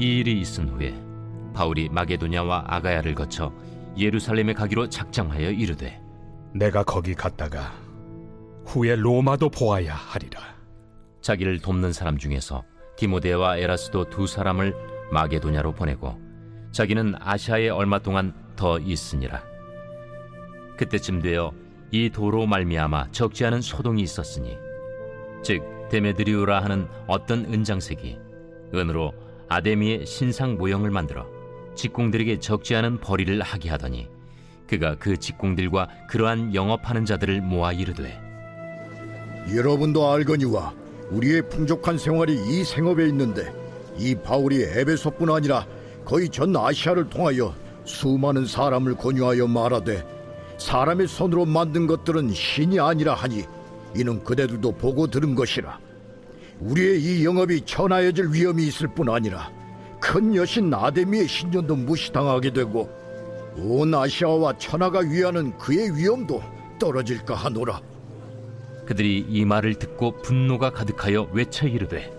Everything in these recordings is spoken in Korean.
이 일이 있은 후에 바울이 마게도냐와 아가야를 거쳐 예루살렘에 가기로 작정하여 이르되 내가 거기 갔다가 후에 로마도 보아야 하리라. 자기를 돕는 사람 중에서 디모데와 에라스도 두 사람을 마게도냐로 보내고 자기는 아시아에 얼마 동안 더 있으니라. 그때쯤 되어 이 도로 말미암아 적지 않은 소동이 있었으니 즉 데메드리오라 하는 어떤 은장색이 은으로 아데미의 신상 모형을 만들어 직공들에게 적지 않은 벌이를 하게 하더니 그가 그 직공들과 그러한 영업하는 자들을 모아 이르되 여러분도 알거니와 우리의 풍족한 생활이 이 생업에 있는데 이 바울이 에베소뿐 아니라 거의 전 아시아를 통하여 수많은 사람을 권유하여 말하되 사람의 손으로 만든 것들은 신이 아니라 하니 이는 그대들도 보고 들은 것이라. 우리의 이 영업이 천하여질 위험이 있을 뿐 아니라 큰 여신 아데미의 신전도 무시당하게 되고 온 아시아와 천하가 위하는 그의 위엄도 떨어질까 하노라. 그들이 이 말을 듣고 분노가 가득하여 외쳐 이르되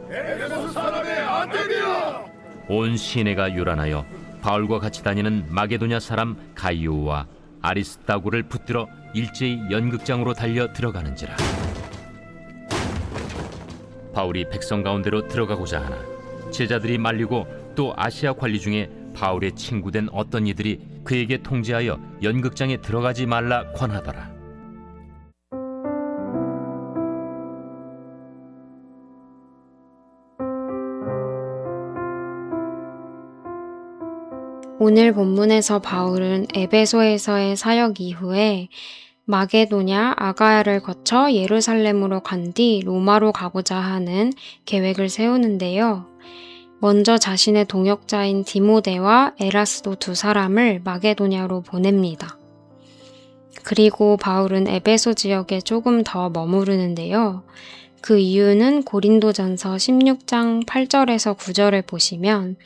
에베소 사람의 아데미야! 온 시내가 요란하여 바울과 같이 다니는 마게도냐 사람 가이오와 아리스다고를 붙들어 일제히 연극장으로 달려 들어가는지라. 바울이 백성 가운데로 들어가고자 하나 제자들이 말리고 또 아시아 관리 중에 바울의 친구된 어떤 이들이 그에게 통지하여 연극장에 들어가지 말라 권하더라. 오늘 본문에서 바울은 에베소에서의 사역 이후에 마게도냐, 아가야를 거쳐 예루살렘으로 간 뒤 로마로 가고자 하는 계획을 세우는데요. 먼저 자신의 동역자인 디모데와 에라스도 두 사람을 마게도냐로 보냅니다. 그리고 바울은 에베소 지역에 조금 더 머무르는데요. 그 이유는 고린도전서 16장 8절에서 9절을 보시면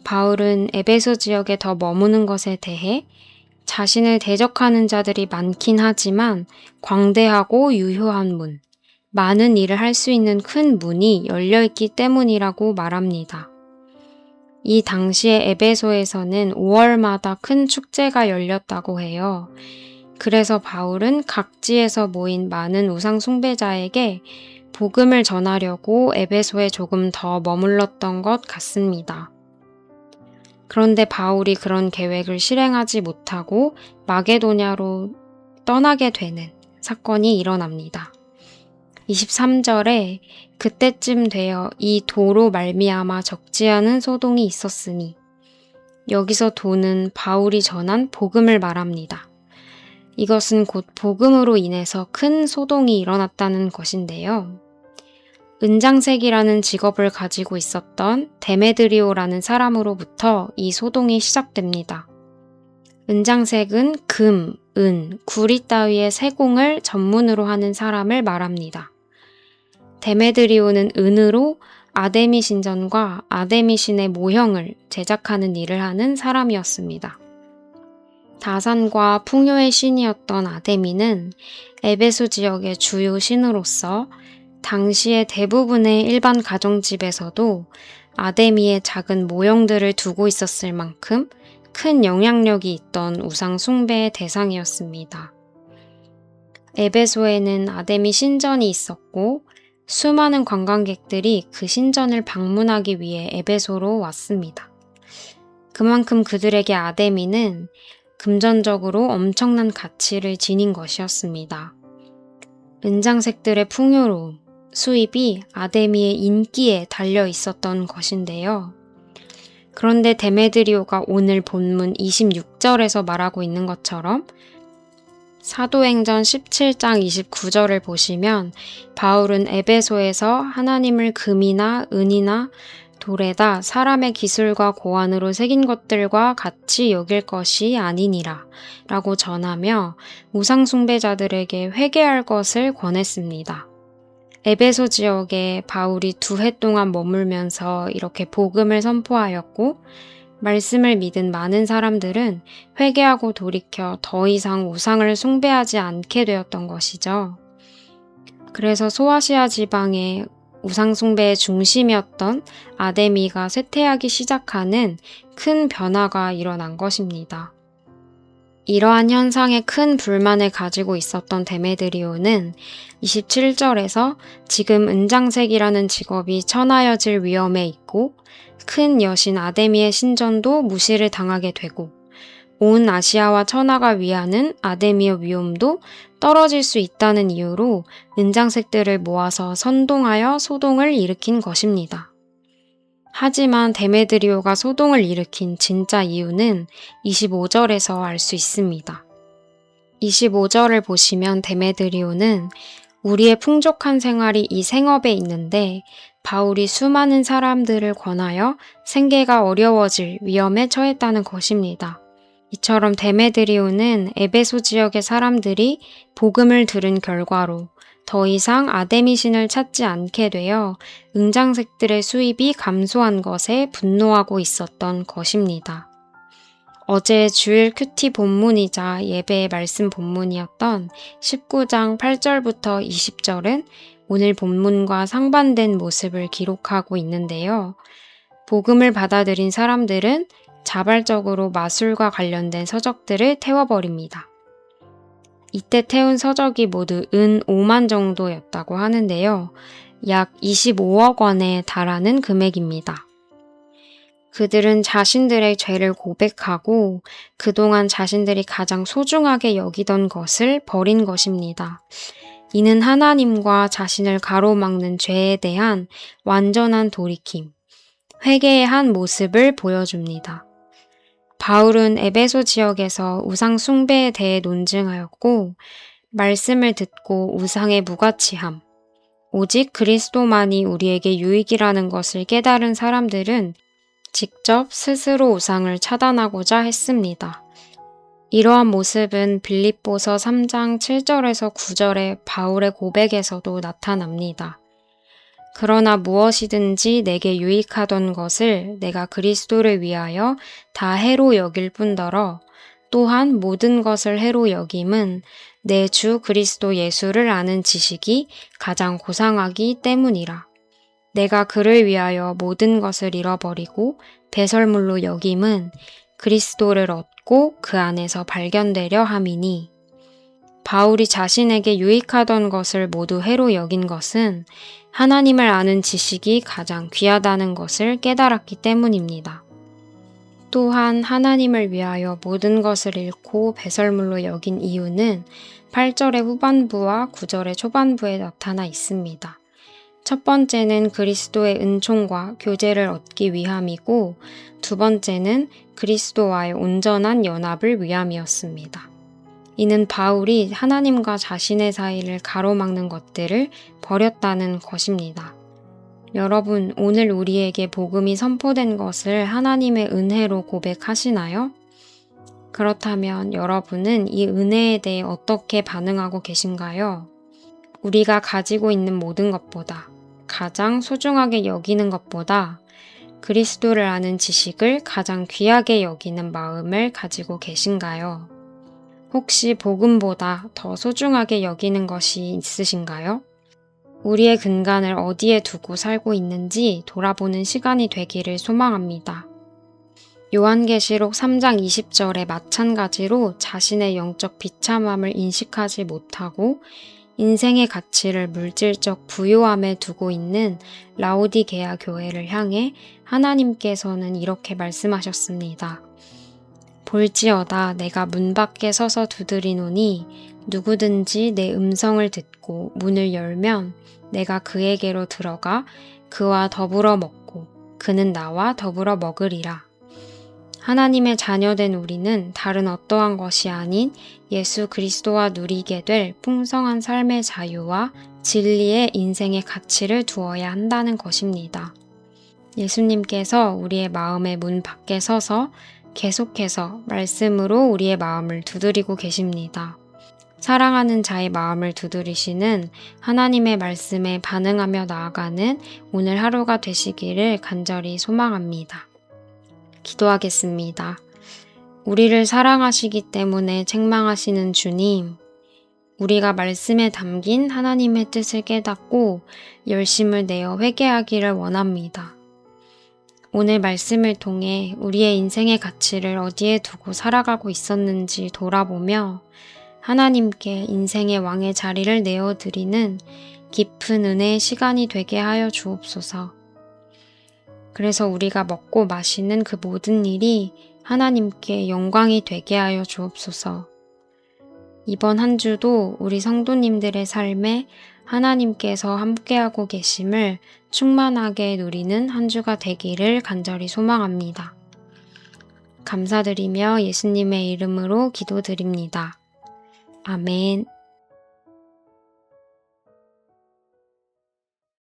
바울은 에베소 지역에 더 머무는 것에 대해 자신을 대적하는 자들이 많긴 하지만 광대하고 유효한 문, 많은 일을 할 수 있는 큰 문이 열려있기 때문이라고 말합니다. 이 당시에 에베소에서는 5월마다 큰 축제가 열렸다고 해요. 그래서 바울은 각지에서 모인 많은 우상 숭배자에게 복음을 전하려고 에베소에 조금 더 머물렀던 것 같습니다. 그런데 바울이 그런 계획을 실행하지 못하고 마게도냐로 떠나게 되는 사건이 일어납니다. 23절에 그때쯤 되어 이 도로 말미암아 적지 않은 소동이 있었으니 여기서 도는 바울이 전한 복음을 말합니다. 이것은 곧 복음으로 인해서 큰 소동이 일어났다는 것인데요. 은장색이라는 직업을 가지고 있었던 데메드리오라는 사람으로부터 이 소동이 시작됩니다. 은장색은 금, 은, 구리 따위의 세공을 전문으로 하는 사람을 말합니다. 데메드리오는 은으로 아데미 신전과 아데미 신의 모형을 제작하는 일을 하는 사람이었습니다. 다산과 풍요의 신이었던 아데미는 에베소 지역의 주요 신으로서 당시의 대부분의 일반 가정집에서도 아데미의 작은 모형들을 두고 있었을 만큼 큰 영향력이 있던 우상 숭배의 대상이었습니다. 에베소에는 아데미 신전이 있었고 수많은 관광객들이 그 신전을 방문하기 위해 에베소로 왔습니다. 그만큼 그들에게 아데미는 금전적으로 엄청난 가치를 지닌 것이었습니다. 은장색들의 풍요로움, 수입이 아데미의 인기에 달려 있었던 것인데요. 그런데 데메드리오가 오늘 본문 26절에서 말하고 있는 것처럼 사도행전 17장 29절을 보시면 바울은 에베소에서 하나님을 금이나 은이나 돌에다 사람의 기술과 고안으로 새긴 것들과 같이 여길 것이 아니니라 라고 전하며 우상숭배자들에게 회개할 것을 권했습니다. 에베소 지역에 바울이 2해 동안 머물면서 이렇게 복음을 선포하였고 말씀을 믿은 많은 사람들은 회개하고 돌이켜 더 이상 우상을 숭배하지 않게 되었던 것이죠. 그래서 소아시아 지방에 우상숭배의 중심이었던 아데미가 쇠퇴하기 시작하는 큰 변화가 일어난 것입니다. 이러한 현상에 큰 불만을 가지고 있었던 데메드리오는 27절에서 지금 은장색이라는 직업이 천하여질 위험에 있고 큰 여신 아데미의 신전도 무시를 당하게 되고 온 아시아와 천하가 위하는 아데미의 위엄도 떨어질 수 있다는 이유로 은장색들을 모아서 선동하여 소동을 일으킨 것입니다. 하지만 데메드리오가 소동을 일으킨 진짜 이유는 25절에서 알 수 있습니다. 25절을 보시면 데메드리오는 우리의 풍족한 생활이 이 생업에 있는데 바울이 수많은 사람들을 권하여 생계가 어려워질 위험에 처했다는 것입니다. 이처럼 데메드리오는 에베소 지역의 사람들이 복음을 들은 결과로 더 이상 아데미 신을 찾지 않게 되어 은장색들의 수입이 감소한 것에 분노하고 있었던 것입니다. 어제 주일 큐티 본문이자 예배의 말씀 본문이었던 19장 8절부터 20절은 오늘 본문과 상반된 모습을 기록하고 있는데요. 복음을 받아들인 사람들은 자발적으로 마술과 관련된 서적들을 태워버립니다. 이때 태운 서적이 모두 은 5만 정도였다고 하는데요. 약 25억 원에 달하는 금액입니다. 그들은 자신들의 죄를 고백하고 그동안 자신들이 가장 소중하게 여기던 것을 버린 것입니다. 이는 하나님과 자신을 가로막는 죄에 대한 완전한 돌이킴, 회개의 한 모습을 보여줍니다. 바울은 에베소 지역에서 우상 숭배에 대해 논증하였고 말씀을 듣고 우상의 무가치함, 오직 그리스도만이 우리에게 유익이라는 것을 깨달은 사람들은 직접 스스로 우상을 차단하고자 했습니다. 이러한 모습은 빌립보서 3장 7절에서 9절의 바울의 고백에서도 나타납니다. 그러나 무엇이든지 내게 유익하던 것을 내가 그리스도를 위하여 다 해로 여길 뿐더러 또한 모든 것을 해로 여김은 내 주 그리스도 예수를 아는 지식이 가장 고상하기 때문이라. 내가 그를 위하여 모든 것을 잃어버리고 배설물로 여김은 그리스도를 얻고 그 안에서 발견되려 함이니. 바울이 자신에게 유익하던 것을 모두 해로 여긴 것은 하나님을 아는 지식이 가장 귀하다는 것을 깨달았기 때문입니다. 또한 하나님을 위하여 모든 것을 잃고 배설물로 여긴 이유는 8절의 후반부와 9절의 초반부에 나타나 있습니다. 첫 번째는 그리스도의 은총과 교제를 얻기 위함이고 두 번째는 그리스도와의 온전한 연합을 위함이었습니다. 이는 바울이 하나님과 자신의 사이를 가로막는 것들을 버렸다는 것입니다. 여러분, 오늘 우리에게 복음이 선포된 것을 하나님의 은혜로 고백하시나요? 그렇다면 여러분은 이 은혜에 대해 어떻게 반응하고 계신가요? 우리가 가지고 있는 모든 것보다, 가장 소중하게 여기는 것보다 그리스도를 아는 지식을 가장 귀하게 여기는 마음을 가지고 계신가요? 혹시 복음보다 더 소중하게 여기는 것이 있으신가요? 우리의 근간을 어디에 두고 살고 있는지 돌아보는 시간이 되기를 소망합니다. 요한계시록 3장 20절에 마찬가지로 자신의 영적 비참함을 인식하지 못하고 인생의 가치를 물질적 부요함에 두고 있는 라오디게아 교회를 향해 하나님께서는 이렇게 말씀하셨습니다. 볼지어다 내가 문 밖에 서서 두드리노니 누구든지 내 음성을 듣고 문을 열면 내가 그에게로 들어가 그와 더불어 먹고 그는 나와 더불어 먹으리라. 하나님의 자녀된 우리는 다른 어떠한 것이 아닌 예수 그리스도와 누리게 될 풍성한 삶의 자유와 진리의 인생의 가치를 두어야 한다는 것입니다. 예수님께서 우리의 마음의 문 밖에 서서 계속해서 말씀으로 우리의 마음을 두드리고 계십니다. 사랑하는 자의 마음을 두드리시는 하나님의 말씀에 반응하며 나아가는 오늘 하루가 되시기를 간절히 소망합니다. 기도하겠습니다. 우리를 사랑하시기 때문에 책망하시는 주님, 우리가 말씀에 담긴 하나님의 뜻을 깨닫고 열심을 내어 회개하기를 원합니다. 오늘 말씀을 통해 우리의 인생의 가치를 어디에 두고 살아가고 있었는지 돌아보며 하나님께 인생의 왕의 자리를 내어드리는 깊은 은혜의 시간이 되게 하여 주옵소서. 그래서 우리가 먹고 마시는 그 모든 일이 하나님께 영광이 되게 하여 주옵소서. 이번 한 주도 우리 성도님들의 삶에 하나님께서 함께하고 계심을 충만하게 누리는 한 주가 되기를 간절히 소망합니다. 감사드리며 예수님의 이름으로 기도드립니다. 아멘.